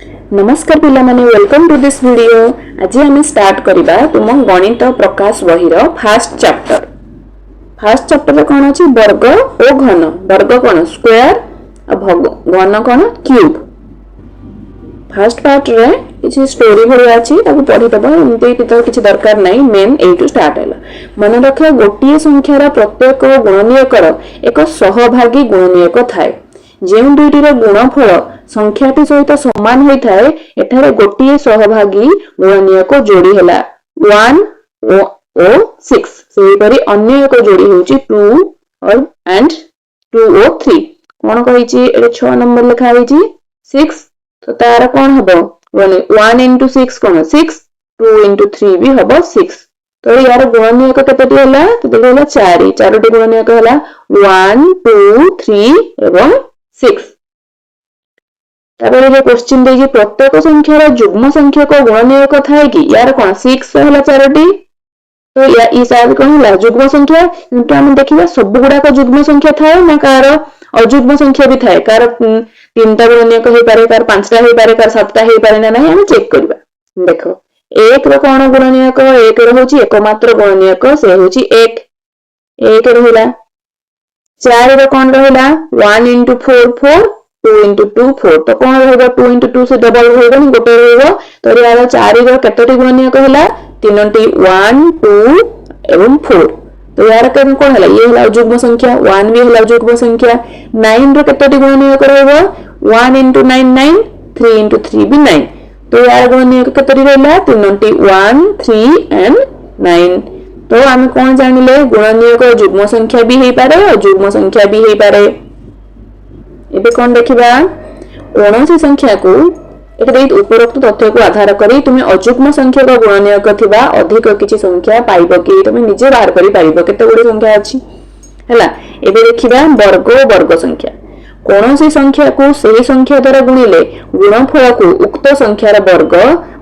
नमस्कार पिला माने वेलकम टू दिस वीडियो। आज आम स्टार्ट करबा तुम गणित प्रकाश बही फर्स्ट चैप्टर कौन अच्छी वर्ग और घन। वर्ग कौन स्क्वायर घन कौन क्यूब। फर्स्ट पार्ट रे किसी स्टोरी भाया अच्छी पढ़ीदेव एमती तो किसी दरकार नहीं। मेन यू स्टार्ट है मन रख गोटे संख्यार प्रत्येक गुणनीयकर एक सहभागी गुणनीयक थाए। जो दुईटर गुणफल संख्याटी सहित समान होता है एठारे गोटे सहभागी गुणनीयक जोड़ी है 1 और 6। सेहीपरि अन्य एक जोड़ी होची 2 और एंड 2 और 3। कौन कही 6 नंबर लिखा है 6 तो तार कौन हम 1 into 6 कौन 6 2 into 3 भी हम 6। तो यार गुणनीयक केतोटी है तो देखो 4 चारोटी गुणनीयक है 1 2 3 एवं 6। क्वेश्चन दे प्रत्येक संख्यार जुग्म संख्यक गुणनीयक थाए कि यार कौन 6 है 4टी तो ये शायद कौन है जुग्म संख्या। किंतु आम देखा सब गुड़ाक जुग्म संख्या थाए ना कार अजुग्म संख्या भी थाए कार 3टा गुणनीयक हो पारे कार 5टा हो पारे कार 7टा हो पारे ना नहीं आम चेक करबा। देखो 1 रो कौन गुणनीयक 1 रो होची एकमात्र गुणनीयक से होची 1 रहिला। 4 रो कौन रहिला 1 into 4 4 2 into 2 4 तो कौन रहेगा 2 into 2 से डबल रहेगा नहीं गोटे रहेगा। तो यार 4 रो केतोटी गुणनीयक हैला 3टी 1 2 एवं 4। तो यार कौन है ये है जुग्म संख्या 1 भी है जुग्म संख्या। 9 रो केतोटी गुणनीयक रहेगा 1 into 9 9 3 into 3 भी 9। तो यार गुणनीयक केतोटी रहला 3टी 1 3 एंड 9। तो आम कौन जानिले गुणनीयक जुग्म संख्या भी हो पारे अजुग्म संख्या भी हो पारे। एबे कौन देखिबा कौन सी संख्या को उपरोक्त तथ्य को आधार करी तुम अजुग्म संख्या का गुणनीयक थिबा अधिक किछि संख्या पाइबो कि तुम निजे बाहर करि पारिबो केते गुडी संख्या अछि हैला। एबे देखिबा वर्ग वर्ग संख्या कौन सी संख्या को सही संख्या द्वारा गुणिले गुणफल को उक्त संख्यार वर्ग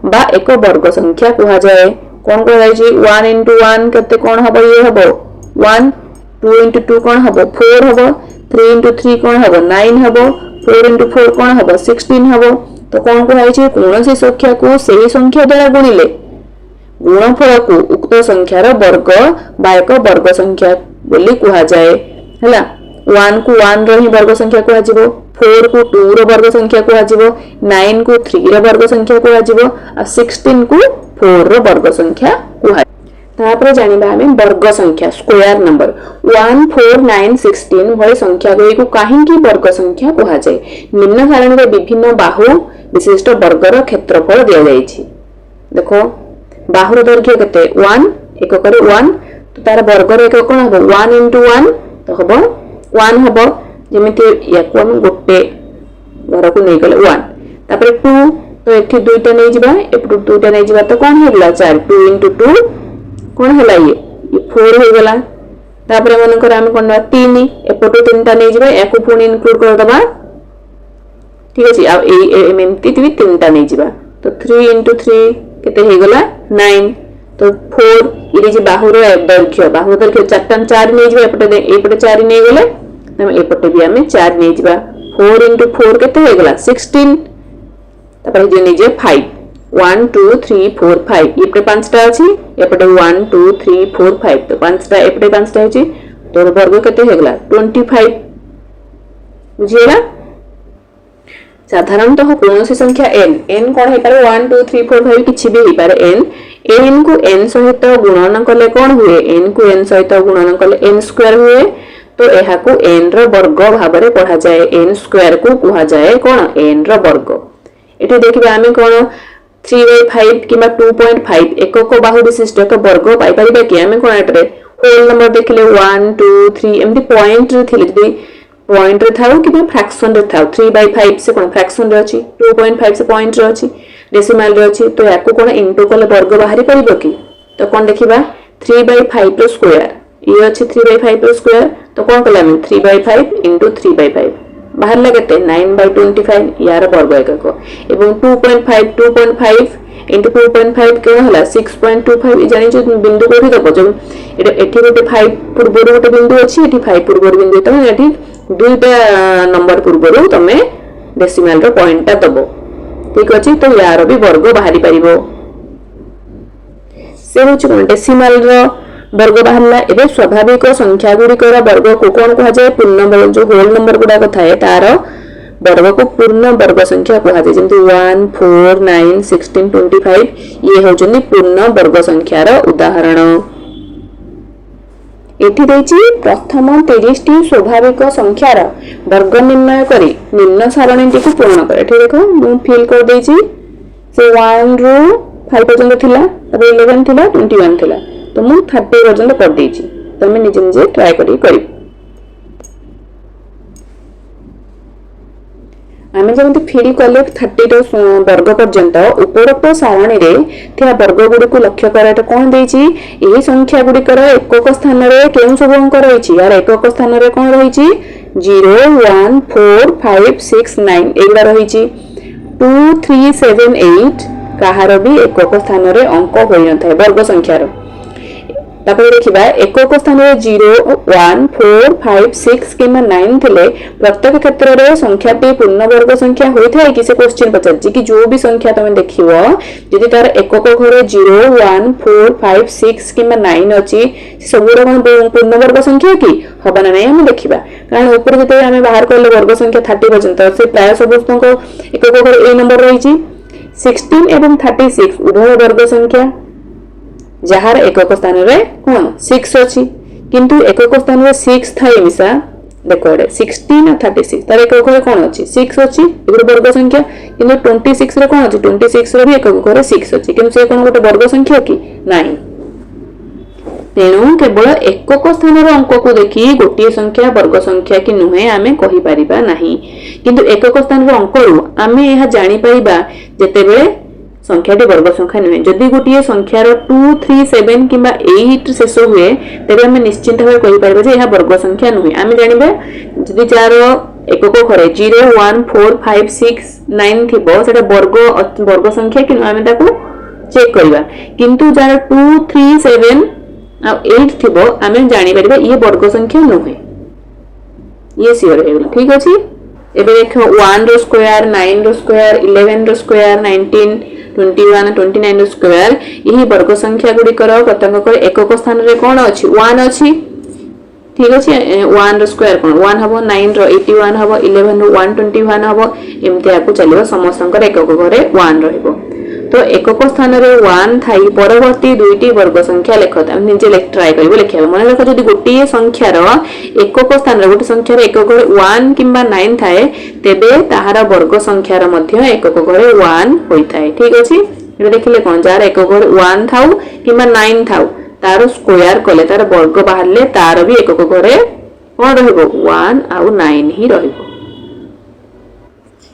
बा एक वर्ग संख्या कहा जाए। कौन कह जाय 1 into 1 केते कौन हबो ये हबो 1 2 into 2 कौन हबो 4 हबो 3 into 3 कौन हबो 9 हबो 4 into 4 कौन हबो 16 हबो। तो कौन कह कौन सी संख्या को सही संख्या द्वारा गुणिले गुणफल को उक्त संख्यार वर्ग बा एक वर्ग संख्या बोली कहा जाए हैला। 1 को 1 रो ही वर्ग संख्या कहा जिवो 4 को 2 रो वर्ग संख्या कहा जिवो 9 को 3 रो वर्ग संख्या कहा जिवो और 16 को 4 रो वर्ग संख्या कहा। तापर जानिबा हमें वर्ग संख्या स्क्वायर नंबर 1 4 9 16 भली संख्या को काहेकि वर्ग संख्या कहा जाए। निम्न सारणी विभिन्न बाहु विशिष्ट वर्गर क्षेत्रफल दिया जायछि। देखो बाहुर दैर्घ्य केते 1 एक करे 1 तो तार वर्गर एक कोन हबो 1 into 1 तो हबो 1 हबो जेमिति याको हम गोटे घर को नै गले 1 तापर 2 तो एठी दुईटा नै जिबा एपटु दुईटा नै जिबा तो कोन हेला 4 2 into 2 कौन है ये 4 हो गला। तापर मन कर हम कोन 3 एपटो 3टा नै जिबा एको पुनी इंक्लूड कर दबा ठीक अछि। आ एमएमटी भी 3टा नै जिबा तो 3 into 3 केते हे गला 9 तो 4 इले जे बाहुर दैर्घ्य 4टा 4 नै जिबा एपटे 4 नै गले हम एपटे भी हमें 4 नै जिबा 4 into 4 केते हे गला 16। तापर जे नै जे 5 1 2 3 4 5 एपटे 5टा अछि एपटे 1 2 3 4 5 तो 5टा एपटे 5टा अछि तो वर्ग केते हे गला 25 बुझिएला। साधारणतः कौन सी संख्या n कौन है पारे 1 2 3 4 5 किछि भी हे पारे n को n सहित गुणन कले कौन हुए n को n सहित गुणन कले n स्क्वायर हुए। तो एहा को n रो वर्ग भाबरे पढ़ा जाए n स्क्वायर को कहा जाए कौन n रो वर्ग। एठी देखिबा हमें कौन 3/5 कि 2.5 एकक बाहु विशिष्ट एक वर्ग पाई परिबा कि हमें कोन एटरे होल नंबर देखले 1 2 3 एमदी पॉइंट रे थिले जदी पॉइंट रे थाउ कि फ्रैक्शन रे थाउ 3/5 से कोन फ्रैक्शन रे अछि 2.5 से पॉइंट रे अछि डेसिमल रे अछि तो याको कोन इनटू कले वर्ग बाहरी परिबो कि तो कोन देखिबा 3/5 रो स्क्वायर ये अछि 3/5 रो स्क्वायर तो कोन कले हम 3/5 into 3/5 बाहर लगते 9/25 यार वर्ग एकक एवं 2.5 into 2.5 के हला 6.25 जानि जो बिंदु कोठी दबो जो एठी गोटे 5 पूर्वरो गोटे बिंदु अछि एठी 5 पूर्वरो बिंदु त एठी दुईटा नंबर पूर्वरो तमे डेसिमल रो पॉइंट ता दबो ठीक अच्छे। तो यार भी वर्ग बाहरी पार से हूँ कौन डेसिमाल वर्ग बाहर। एवं स्वाभाविक संख्या गुड़िकर वर्ग को कौन कहुए पूर्ण वर्ग जो होल नंबर गुड़ाक थाए तार वर्ग को पूर्ण वर्ग संख्या कहुए जमी 1 4 9 16 25 ये होचंदी पूर्ण वर्ग संख्यार उदाहरण। एठी देछि प्रथम 30 टी स्वाभाविक संख्यार वर्ग निर्णय करी निम्न सारणीटी को पूर्ण करे। ठीक देखो मु फिल कर देछि से 1 रु 5 पर्यंत थिला तब 11 थिला 21 थिला तो मु 30 पर्यंत कर देछि। तमे निजे निजे ट्राई करी आमे जमते फिल कले 30 वर्ग पर्यंत उपरोक्त सारणी रे थिया वर्ग गुडी को लक्ष्य कराटा कोन देछि एही संख्या गुडी कर एकक स्थान रे केउ सब अंक रहिछि यार एकक स्थान रे कोन रहिछि 0 1 4 5 6 9 एगुडा रहिछि 2 3 7 8 काहार भी एकक स्थान रे अंक होई न थाए वर्ग संख्या रो। तापर देखिबा एकक स्थान रे 0 1 4 5 6 किमा 9 थिले प्रत्येक क्षेत्र रे संख्याटी पूर्ण वर्ग संख्या होई थाए कि से क्वेश्चन पचारछि कि जो भी संख्या तमे देखिबो जदि तार एकक घरे 0 1 4 5 6 किमा 9 अछि सबुरा कोन पूर्ण वर्ग संख्या कि हबा ना नै हम देखिबा कारण ऊपर जते हमें बाहर करले वर्ग संख्या 30 पर्यंत से प्राय समस्त को एकक घरे ए नंबर रहिछि 16 एवं 36 उभय वर्ग संख्या जहार एकक स्थान रे कोन 6 अछि किंतु एकक स्थान रे 6 थाई मिसा देखो रे 16 और 36 तार एकक घरे कोन अछि 6 अछि एगुड वर्ग संख्या किंतु 26 रे कोन अछि 26 रे भी एकक घरे 6 अछि किंतु से कोन गोटे वर्ग संख्या कि नाही। तेणु केवल एकक स्थान रो अंक को देखि गोटे संख्या वर्ग संख्या कि नुहे आमे कहि परिबा नाही किंतु एकक स्थान रो अंक रु आमे यह जानि परिबा जेतेबेले संख्याटी वर्ग संख्या नुहे जदि गोटे संख्यार 2 3 7 किंबा 8 शेष हुए तेबे आमे निश्चित भाबे कहि परिबा जे यह वर्ग संख्या नुहे। आमे जानिबा जदि जार एकक घरे 0 1 4 5 6 9 थिबो सेटा वर्ग संख्या कि आमे ताको चेक करबा किंतु जार 2 3 7 आ 8 थिबो आमे जानि परिबा ये वर्ग संख्या नुहे ये सियर हे गेला। ठीक अछि एबे देखो 1 रो स्क्वायर 9 रो स्क्वायर 11 रो स्क्वायर 19 21 29 रो स्क्वायर यही वर्ग संख्या गुडी कर प्रत्येक एकक स्थान रे कोन अछि 1 अछि। ठीक अछि 1 रो स्क्वायर कोन 1 हबो 9 रो 81 हबो 11 रो 121 हबो एमते आकु चलिबो समस्तंकर एकक घरे 1 रहइबो। तो एकक स्थान रे 1 थाई परवर्ती दुईटी वर्ग संख्या लेखत हम निजे ट्राई करबो लेखिबा मन लेख जदि गोटी संख्या रो एकक स्थान रे गोटी संख्या रे एकक घरे 1 किंबा 9 थाए तेबे ताहार वर्ग संख्या रो मध्य एकक घरे 1 होई थाए। ठीक अछि एटा देखिले कोन जार एकक घरे 1 थाउ किंबा 9 थाउ तार स्क्वायर कले तार वर्ग बाहरले तार भी एकक घरे कोन रहइबो 1 आ 9 ही रहइबो।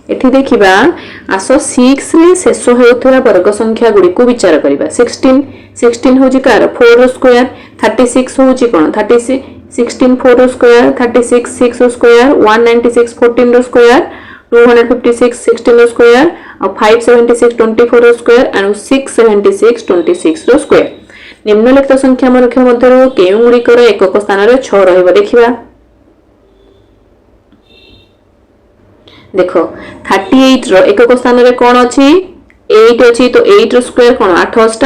एठी देखिबा आसो 6 रे शेष हेउथरा वर्ग संख्या गुडी को विचार करिबा 16 होजी कार 4 रो स्क्वायर 36 होजी कोन 36 16 4 रो स्क्वायर 36 6 रो स्क्वायर 196 14 रो स्क्वायर 256 16 रो स्क्वायर और 576 24 रो स्क्वायर और 676 26 रो स्क्वायर। निम्नलिखित संख्या मध्य केउ गुडी कर एकक स्थान रे 6 रहइबा देखिबा देखो 38 रो एकक स्थान रे कोन अछि 8 अछि तो 8 रो स्क्वायर कोन 8 8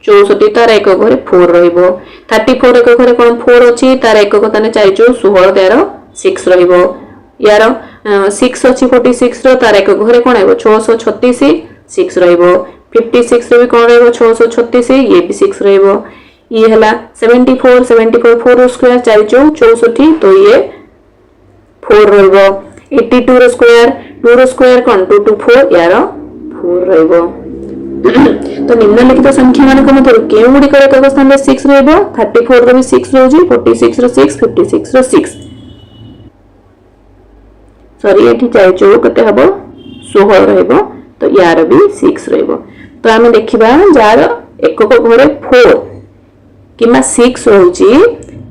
64 तार एकक घरे 4 रहइबो 34 एकक घरे कोन 4 अछि तार एकक स्थान 4 4 16 13 6 रहइबो यार 6 अछि 46 रो तार एकक घरे कोन आइबो 636 6 रहइबो 56 रो भी कोन रहइबो 636 ये भी 6 रहइबो ये हला 74 4 रो स्क्वायर 4 4 64 तो ये 4 रहइबो 82 रो स्क्वायर 2 रो स्क्वायर कोन 2 2 4 यार 4 रहइबो। तो निम्नलिखित संख्या मानक मध्य केउ गुडी कर एकक स्थान रे 6 रहइबो 34 रो भी 6 रहउजी 46 रो 6 56 रो 6 सॉरी एठी 4 4 कते हबो 16 रहइबो तो यार भी 6 रहइबो। तो आमे देखिबा जार एकक घरे 4 किमा 6 रहउजी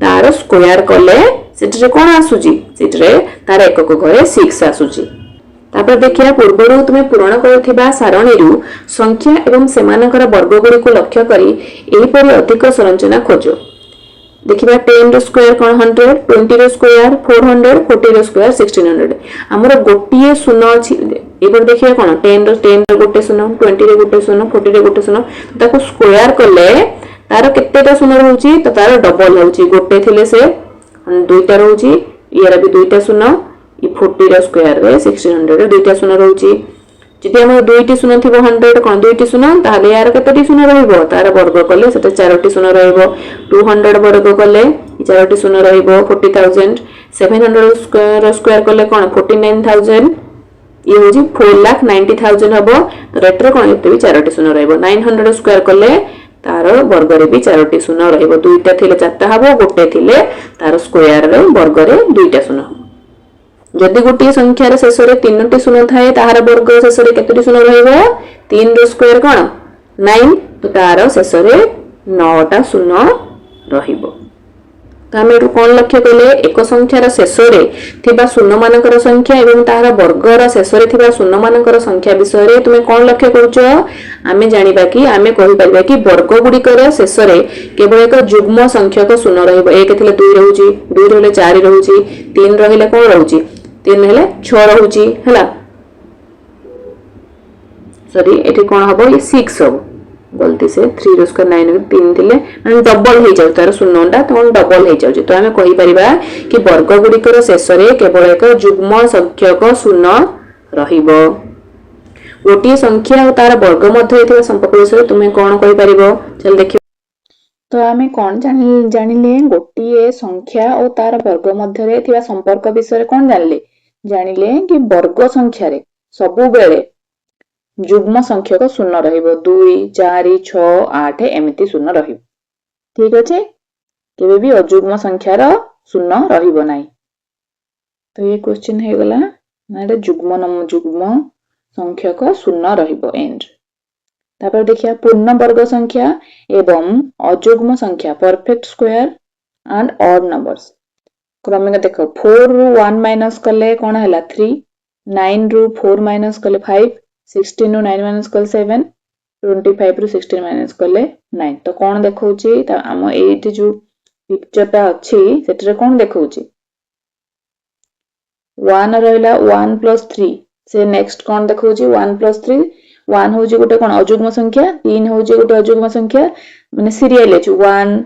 तार स्क्वायर कले सेटरे कोन आसुजी सेटरे तार एकक घरे 6 आसुजी। तापर देखिया पूर्वरु तुमे पूर्ण करथिबा सारणीरु संख्या एवं सेमानकर वर्ग गुडी को लक्ष्य करी एही परि अधिक संरचना खोजो। देखिबा 10 रो स्क्वायर कोन 100, 20 रो स्क्वायर 400, 40 रो स्क्वायर 1600। हमर गोटिए शून्य अछि एबर देखिबा कोन 10 रो गोटे शून्य, 20 रो गोटे शून्य, 40 रो गोटे शून्य ताको स्क्वायर करले तार केतेटा शून्य रहउची त तार डबल होउची गोटे थिले से दुईटा रहउची यार भी दुईटा शून्य इ 40 रो स्क्वायर रे 1600 रे दुईटा शून्य रहउची जदि हम दुईटी शून्य थिबो 100 कोन दुईटी शून्य ताले यार केतेटी शून्य रहइबो तार वर्ग कले सेटा चारोटी शून्य रहइबो 200 वर्ग कले चारोटी शून्य रहइबो 40000 700 स्क्वायर कले कोन 49000 ये होजी 4,90,000 हबो तो रेट रे कोन एते भी चारोटी शून्य रहइबो 900 स्क्वायर कले तार वर्ग रे भी चारोटी शून्य रहइबो दुईटा थिले चारटा हबो गोटे थिले तार स्क्वायर रे वर्ग रे दुईटा शून्य जदि गोटे संख्या रे शेष रे तीनटी शून्य थाए ताहार वर्ग शेष रे केतटी शून्य रहइबो 3 रो स्क्वायर कोन 9 तो तार शेष रे 9टा शून्य रहिबो तो हम एटु कोन लक्ष्य कले एक संख्या रा शेष रे थिबा शून्य मानकर संख्या एवं ताहार वर्ग रा शेष रे थिबा शून्य मानकर संख्या विषय रे तुमे कोन लक्ष्य करूचो आमे जानिबा कि आमे कहि परिबा कि वर्ग गुडी कर शेष रे केवल एक युग्म संख्यक शून्य रहइबो 1 थिले 2 रहउची 2 रहले 4 रहउची 3 रहिले कोन रहउची 3 हेले 6 रहउची हला सॉरी एठी कोन हबो ये 6 हबो गलती से 3 रो स्क्वायर 9 3 थिले माने डबल हे जाउ तार शून्यटा तो डबल हे जाउ तो हमें कहि परिबा कि वर्ग गुडी कर शेष रे केवल एक युग्म संख्यक शून्य रहिबो गोटी संख्या और तार वर्ग मध्य हेतु संपर्क विषय तुमे कोन कहि परिबो चल देखि तो आमे कोन जानिले गोटी संख्या और तार वर्ग मध्य रे थिबा संपर्क विषय कोन जानिले कि वर्ग संख्या रे सबु बेले युग्म संख्यक शून्य रहिबो 2 4 6 8 एमिति शून्य रहिबो ठीक अछि केबे भी अयुग्म संख्या रो शून्य रहिबो नाही तो ये क्वेश्चन हे गला माने युग्म संख्यक शून्य रहिबो एंड तापर देखिया पूर्ण वर्ग संख्या एवं अयुग्म संख्या perfect square and odd numbers क्रमिक देखो 4 रु 1 माइनस कले कोन हला 3 9 रु 4 माइनस कले 5 16 रु 9 माइनस कले 7 25 रु 16 माइनस कले 9 तो कोन देखौची त हम एठी जो पिक्चर ता अछि सेटरे कोन देखौची 1 रहला 1 + 3 से नेक्स्ट कोन देखौची 1 + 3 1 होजी गोटे कोन अयुग्म संख्या 3 होजी गोटे अयुग्म संख्या माने सीरियल अछि 1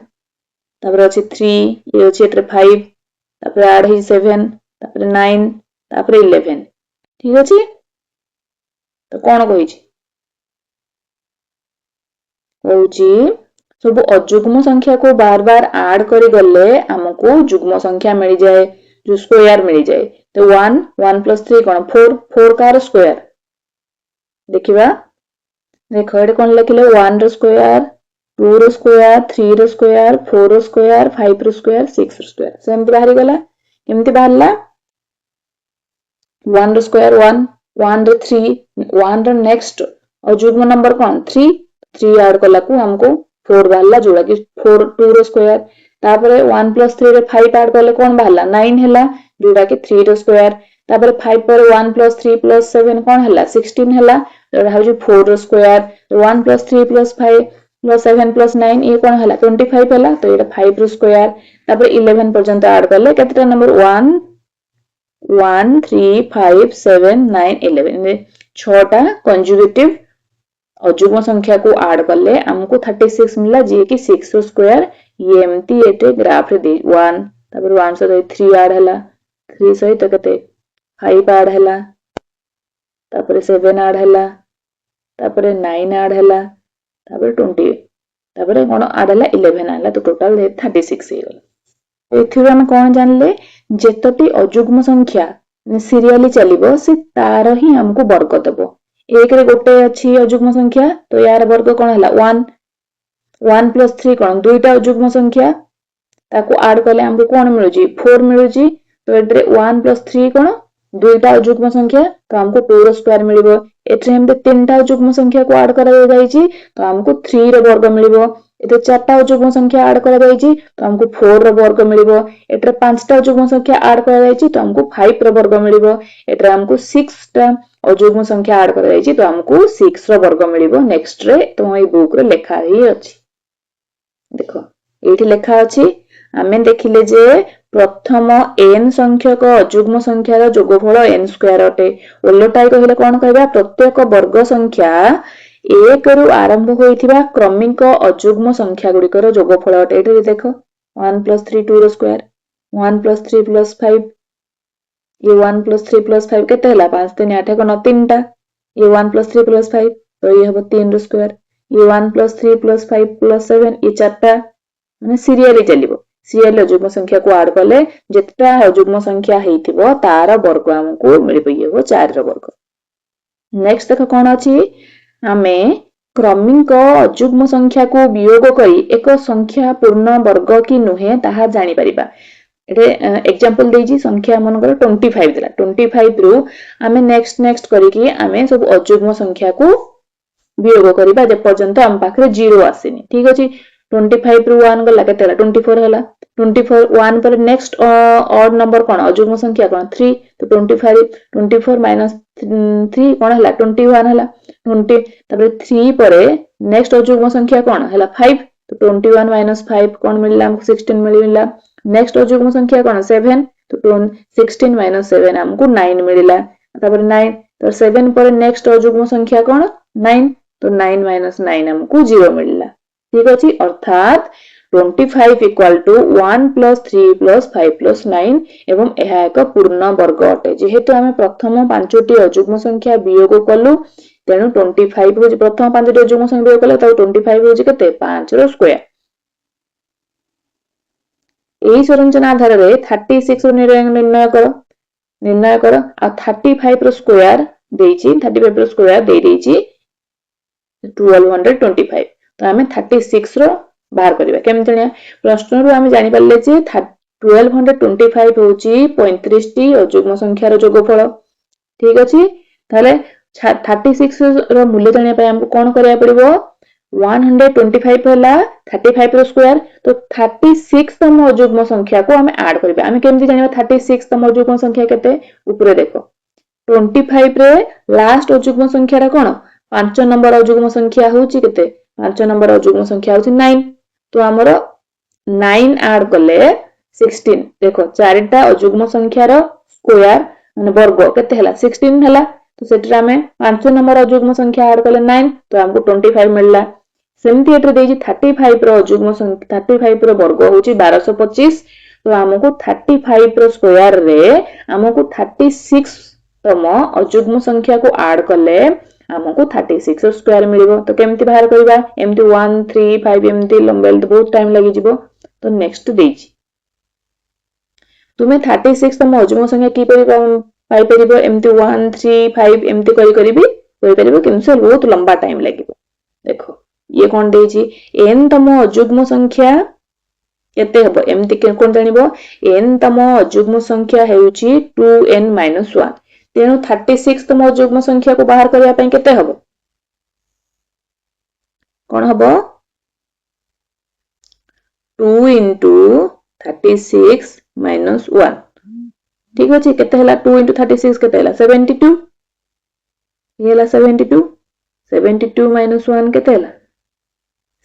तापर अछि 3 ये अछि एटरे 5 तापर ऐड हि 7 तापर 9 तापर 11 ठीक अछि तो कोन कहिछि होउची सब अयुग्म संख्या को बार बार ऐड करि गले हमको युग्म संख्या मिल जाए जो स्क्वायर मिल जाए तो 1 1 + 3 कोन 4 4 कार स्क्वायर देखिबा देखो एटे कोन लिखले 1 रो स्क्वायर 2 रो स्क्वायर 3 रो स्क्वायर 4 रो स्क्वायर 5 रो स्क्वायर 6 रो स्क्वायर सेमति बाहरी गला केमति बाहरला 1 रो स्क्वायर 1 1 रो 3 1 रो नेक्स्ट अयुग्म नंबर कोन 3 3 ऐड कला को हमको 4 बाहरला जोड़ा कि 4 2 रो स्क्वायर तापर 1 + 3 रे 5 ऐड करले कोन बाहरला 9 हैला जोड़ा कि 3 रो स्क्वायर तापर 5 पर 1 + 3 + 7 कोन हैला 16 हैला जोड़ा हो 4 रो स्क्वायर 1 + 3 + 5 + 7 + 9 ये कोन हैला 25 हैला तो एटा 5 रो स्क्वायर तापर 11 पर्यंत ऐड करले केतेटा नंबर 1 1 3 5 7 9 11 छटा कंजुगेटिव अयुग्म संख्या को ऐड करले हमको 36 मिला जे कि 6 रो स्क्वायर ये एमती एटे ग्राफ रे दे 1 तापर 1 से 3 ऐड हैला 3 सहित कते 5 ऐड हैला तापर 7 ऐड हैला तापर 9 ऐड हैला तापर 20 तापर कोन ऐड हैला 11 हैला तो टोटल 36 हे गला एथि हम कोन जानले जेतटी अयुग्म संख्या सीरियली चलिबो से तार ही हमको वर्ग देबो एक रे गोटे अछि अयुग्म संख्या तो यार वर्ग कोन हैला 1 1 + 3 कोन दुईटा अयुग्म संख्या ताको ऐड करले हमको कोन मिलुजी 4 मिलुजी तो एटरे 1 + 3 कोन दुईटा अयुग्म संख्या तो हमको 2 रो स्क्वायर मिलिबो एटरे हमते तीनटा अयुग्म संख्या को ऐड करा जाईची तो हमको 3 रो वर्ग मिलिबो एते चारटा अयुग्म संख्या ऐड करा जाईची तो हमको 4 रो वर्ग मिलिबो एटरे पांचटा अयुग्म संख्या ऐड करा जाईची तो हमको 5 रो वर्ग मिलिबो एटरे हमको 6 टा अयुग्म संख्या ऐड करा जाईची तो हमको 6 रो वर्ग मिलिबो नेक्स्ट रे तो ए बुक रे लिखा ही अछि देखो एठी लिखा अछि आमे देखिले जे प्रथम n संख्यक अजुग्म संख्यार जोगफल n स्क्वायर अटे। ओलटाई कहिले कोन कहबा प्रत्येक वर्ग संख्या 1 रु आरंभ होइथिबा क्रमिक अजुग्म संख्या गुड़िकर जोगफल अटे। एठी देखो 1 + 3 2 रो स्क्वायर 1 + 3 + 5 ये 1 + 3 + 5 केते हला 5 3 8 को 9 3 टा ये 1 + 3 + 5 तो ये हबो 3 रो स्क्वायर ये 1 + 3 + 5 + 7 ये 4 टा माने सीरियली चलिबो। सीरियल अजुग्म संख्या को ऐड कले जेतटा अजुग्म संख्या हेइथिबो तार वर्ग हमकु मिलिबो ये हो 4 रो वर्ग। नेक्स्ट देखो कोन अछि आमे क्रमिक अजुग्म संख्या को वियोग करी एक संख्या पूर्ण वर्ग की नुहे ताहा जानि परिबा। एटे एग्जांपल देजी संख्या मनकर 25 दिला 25 रु आमे नेक्स्ट करिकी आमे सब अजुग्म संख्या को वियोग करिबा जे पर्यंत हम पाखरे 0 आसीनी। ठीक अछि 25 रु 1 गला केतेला 24 हला 24 1 पर नेक्स्ट ऑड नंबर कोन अजुग्म संख्या कोन 3 तो 25 24 माइनस 3 कोन हला 21 हला 20 तबे 3 परे नेक्स्ट अजुग्म संख्या कोन हला 5 तो 21 माइनस 5 कोन मिलला हमको 16 मिलला। नेक्स्ट अजुग्म संख्या कोन 7 तो 16 माइनस 7 हमको 9 मिलला। तबे 9 तो 7 परे नेक्स्ट अजुग्म संख्या कोन 9 तो 9 माइनस 9 हमको 0 मिलला। ठीक अछि अर्थात 25 इक्वल टू 1 + 3 + 5 + 9 एवं यह एक पूर्ण वर्ग अटे। जेहेतु आमे प्रथम 5टी अजुग्म संख्या वियोग कलु तेनु 25 हो प्रथम 5टी अजुग्म संख्या वियोग कले त 25 हो केते 5 रो स्क्वायर। एही संरचना आधार रे 36 रो निर्णय कर आ 35 रो स्क्वायर देइची 35 रो स्क्वायर दे देइची 1225 तो आमे 36 रो बाहर करिबा केमति ने प्रश्न रो आमे जानि परले जे 1225 होची 35 टी अजुग्म संख्यार जोगफल। ठीक अछि ताले 36 रो मूल्य जानिया पय हमको कोन करिया पड़िबो 125 हला 35 रो स्क्वायर तो 36 तम अजुग्म संख्या को हमें ऐड करिबा। आमे केमति जानिबा 36 तम अजुग्म संख्या केते ऊपरे देखो 25 रे लास्ट अजुग्म संख्या रा कोन 5 नंबर अजुग्म संख्या होची केते 5 नंबर अजुग्म संख्या होची 9 तो हमरो 9 ऐड कले 16 देखो चारिटा अजुग्म संख्यार स्क्वायर माने वर्ग केते हला 16 हला तो सेटरा में 5 नंबर अजुग्म संख्या ऐड कले 9 तो हमको 25 मिलला। सेमति एटर देजी 35 रो अजुग्म संख्या 35 रो वर्ग होची 1225 तो हमको 35 रो स्क्वायर रे हमको 36 तम अजुग्म संख्या को ऐड कले हमको 36 रो स्क्वायर मिलिबो। तो केमति बाहर करिबा एमति 1 3 5 एमति लंबेल तो बहुत टाइम लागि जिवो। तो नेक्स्ट देजी तुमे 36 तम अजुग्म संख्या की पाई परिबो एमति 1 3 5 एमति करी भी कोइ परिबो किंतु बहुत लंबा टाइम लागिबो। देखो ये कोन देजी n तम अजुग्म संख्या केते हबो एमति कोन जानिबो n तम अजुग्म संख्या हेउची 2n - 1 तेनु 36 तम अजुग्म संख्या को बाहर करिया पय केते हबो कोन हबो 2 * 36 - 1 ठीक अछि केते हला 2 * 36 केते हला 72 ये हला 72 72 - 1 केते हला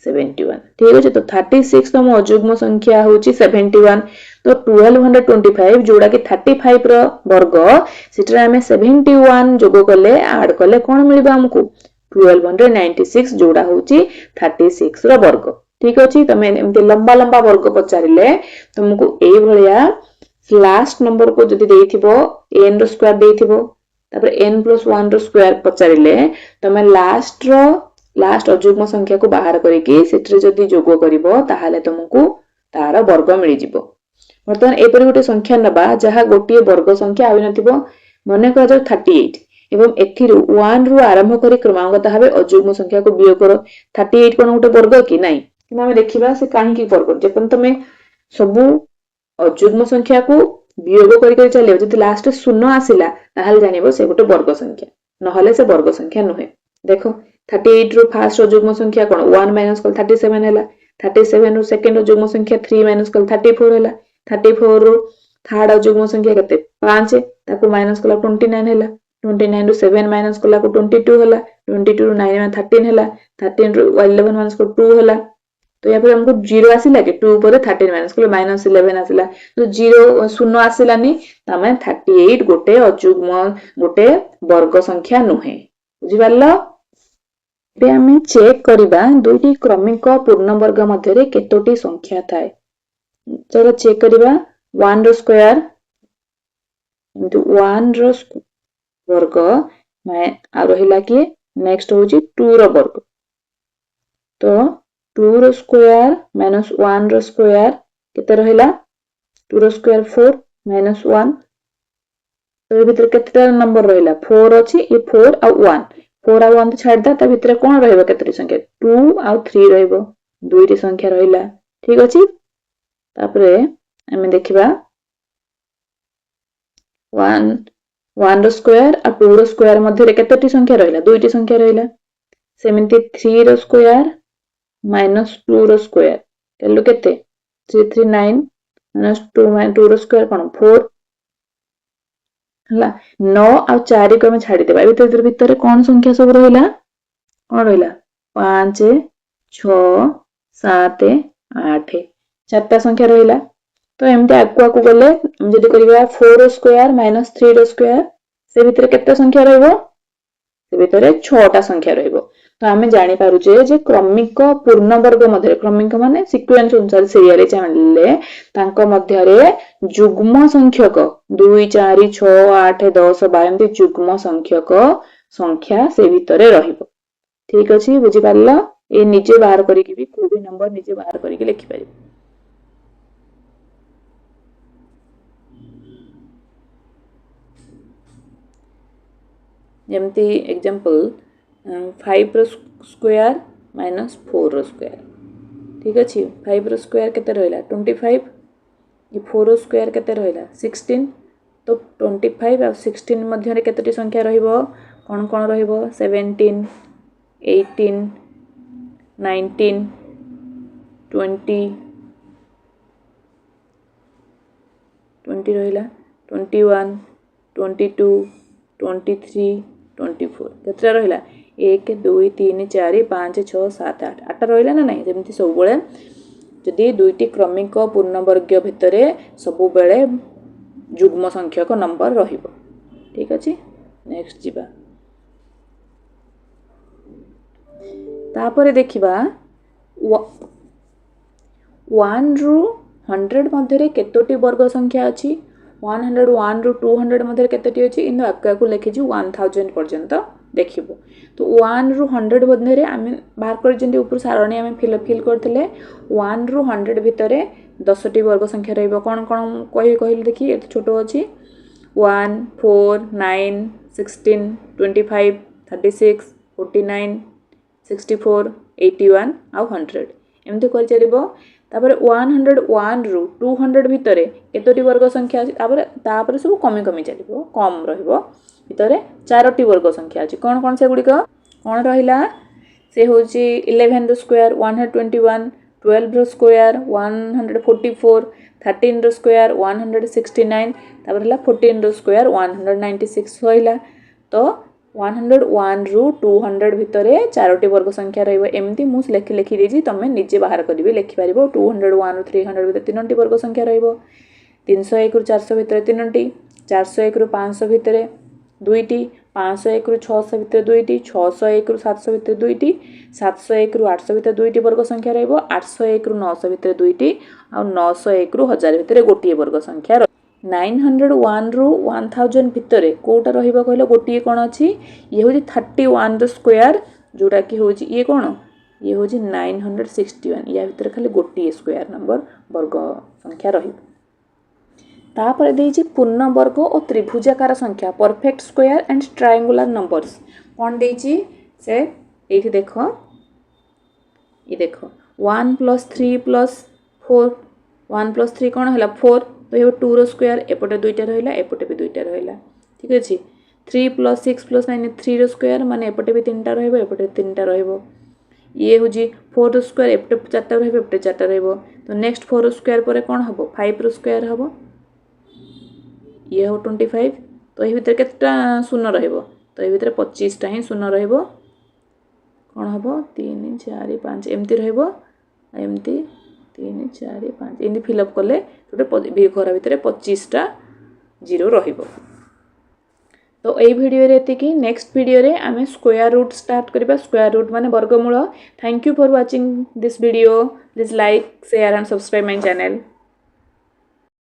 71 ठीक अछि। तो 36 तम अजुग्म संख्या होची 71 तो 1225 जोड़ा कि 35 रो वर्ग सिटरा हमें 71 जोगो कले ऐड कले कोन मिलबा हमकु 1296 जोड़ा होची 36 रो वर्ग। ठीक अछि तमे एमते लंबा लंबा वर्ग पचारिले तुमको एई भलिया लास्ट नंबर को जदि देइथिबो n रो स्क्वायर देइथिबो तापर n + 1 रो स्क्वायर पचारिले तमे लास्ट अजुग्म संख्या को बाहर करिकी सेटरे जदि जोगो करिवो ताहाले तुमको तार वर्ग मिलि जिवो। वर्तमान एपरि गोटे संख्या नबा जहा गोटे वर्ग संख्या आइ नथिबो मने कर जो 38 एवं एथिरु 1 रु आरंभ करी क्रमांकता भाबे अजुग्म संख्या को वियोग करो 38 कोन गोटे वर्ग कि नाही कि हम देखिबा से काहे की वर्ग जेपन तमे सबु अजुग्म संख्या को वियोग करी चलियो जदि लास्ट शून्य आसिला ताहाले जानिबो से गोटे वर्ग संख्या नहले से वर्ग संख्या नहे। देखो 38 रु फर्स्ट अजुग्म संख्या कोन 1 माइनस कल 37 हैला 37 रु सेकंड अजुग्म संख्या 3 माइनस कल 34 हैला 34 रु थर्ड अजुग्म संख्या केते 5 ताको माइनस कला 29 हैला 29 रु 7 माइनस कला को 22 हैला 22 रु 9 में 13 हैला 13 रु 11 माइनस को 2 हैला तो यहाँ पर हमको 0 आसिला कि 2 पर 13 माइनस कले -11 आसिला तो 0 शून्य आसिलानी तमे 38 गोटे अजुग्म गोटे वर्ग संख्या नुहे बुझी पारलो। ଏବେ ଆମେ ଚେକ୍ କରିବା ଦୁଇଟି କ୍ରମିକ ପୂର୍ଣ୍ଣ ବର୍ଗ ମଧ୍ୟରେ କେତୋଟି ସଂଖ୍ୟା ଥାଏ। चलो चेक करिबा 1 रो स्क्वायर इनटू 1 रो वर्ग आ रहिला कि नेक्स्ट होची 2 रो वर्ग तो 2 रो स्क्वायर माइनस 1 रो स्क्वायर केते रहिला 2 रो स्क्वायर 4 माइनस 1 तो ए भीतर केतेटा नंबर रहिला 4 अछि ए 4 आ 1 4 आ 1 तो छाड़ दा ता भीतर कोन रहइबो केतेटी संख्या 2 आ 3 रहइबो दुईटी संख्या रहिला ठीक अछि। तापरे हमें देखिबा 1 रो स्क्वायर आ 2 रो स्क्वायर मध्य रे केतेटी संख्या रहिला दुईटी संख्या रहिला सेमिति 3 रो स्क्वायर माइनस 2 रो स्क्वायर केलु केते 339 माइनस 2 रो स्क्वायर कोन 4 हला 9 आ 4 को हम छाडी देबा ए भीतर कोन संख्या सब रहिला कोन रहिला 5 6 7 8 चारटा संख्या रहिला तो एमते आकु गले जदी करिबा 4 रो स्क्वायर माइनस 3 रो स्क्वायर से भीतर केते संख्या रहइबो से भीतर 6टा संख्या रहइबो तो हमें जानि पारुचे जे क्रमिक पूर्ण वर्ग मध्य क्रमिक माने सीक्वेंस अनुसार सीरियल चैनल तांको मध्य रे जुग्म संख्यक 2 4 6 8 10 12 एमती जुग्म संख्यक संख्या से भीतर रहिबो ठीक अछि बुझी पारला ए निजे बाहर करिकि भी कोई भी नंबर निजे बाहर करिकि लिखि पारिबो। जमती एग्जांपल 5 रो स्क्वायर माइनस 4 रो स्क्वायर ठीक अछि 5 रो स्क्वायर केते रहइला 25 ये 4 रो स्क्वायर केते रहइला 16 तो 25 और 16 मध्य रे केतेटी संख्या रहिबो कोन कोन रहिबो 17 18 19 20 रहिला 21 22 23 24 केतरा रहिला 1 2 3 4 5 6 7 8 8 रहिला ना नहीं जेमति सब बेले जदी दुईटी क्रमिक पूर्ण वर्ग भितरे सब बेले जुग्म संख्यक नंबर रहिबो ठीक अछि। नेक्स्ट जिबा तापरे देखिबा 1 रु 100 मध्य रे केतोटी वर्ग संख्या अछि 101 रु 200 मध्य केतेटी अछि इन आकु लिखि छि 1000 पर्यंत देखिबो तो 1 रु 100 मध्य रे आमे बाहर कर जंदी ऊपर सारणी आमे फिल करथिले 1 रु 100 भितरे 10 टी वर्ग संख्या रहइबो कोन कोन कहिल देखि एत छोटो अछि 1 4 9 16 25 36 49 64 81 आ 100 एमते कर चलिबो तापर 101 रु 200 भितरे केतोटी वर्ग संख्या अछि तापर सब कमी कमी चलिबो कम रहइबो भितरे चारोटी वर्ग संख्या अछि कोन कोन से गुडी कोन रहिला से होची 11 रो स्क्वायर 121 12 रो स्क्वायर 144 13 रो स्क्वायर 169 तापर हला 14 रो स्क्वायर 196 होइला तो 101 रु 200 भितरे चारोटी वर्ग संख्या रहइबो एमती मु लेखि देजी तमे निजे बाहर करिवे लेखि पारिबो 201 रु 300 भितरे तीनोटी वर्ग संख्या रहइबो 301 रु 400 भितरे तीनोटी 401 रु 500 भितरे दुईटी 501 रु 600 भितरे दुईटी 601 रु 700 भितरे दुईटी 701 रु 800 भितरे दुईटी वर्ग संख्या रहइबो 801 रु 900 भितरे दुईटी आ 901 रु 1000 भितरे गोटिए वर्ग संख्या 901 रु 1000 भितरे कोटा रहिबा कहले गोटिए कोन अछि ये होजी 31 रो स्क्वायर जोटा कि होजी ये कोन ये होजी 961 या भितरे खाली गोटिए स्क्वायर नंबर वर्ग संख्या रही तापर देछि पूर्ण वर्ग और त्रिभुजाकार संख्या perfect square and triangular numbers कोन देछि से एठी देखो ये देखो 1 + 3 + 4 1 + 3 कोन हला 4 तो ये 2 रो स्क्वायर एपटे दुईटा रहिला एपटे भी दुईटा रहिला ठीक अछि 3 + 6 + 9 3 रो स्क्वायर माने एपटे भी तीनटा रहइबो एपटे तीनटा रहइबो ये होजी 4 रो स्क्वायर एपटे चारटा रहइबो एपटे चारटा रहइबो तो नेक्स्ट 4 रो स्क्वायर परे कोन हबो 5 रो स्क्वायर हबो ये हो 25 तो ए भीतर केतटा शून्य रहइबो तो ए भीतर 25 टा ही शून्य रहइबो कोन हबो 3 4 5 एमती रहइबो एमती 3 4 5 एमती फिलअप कले गोटे घर भितर 25टा जीरो रहिबो। तो यही वीडियो रे एतिकी। नेक्स्ट वीडियो रे आमे स्क्वायर रूट स्टार्ट करबा। स्क्वायर रूट माने वर्गमूल। Thank you for watching this video. Please like share and subscribe my channel.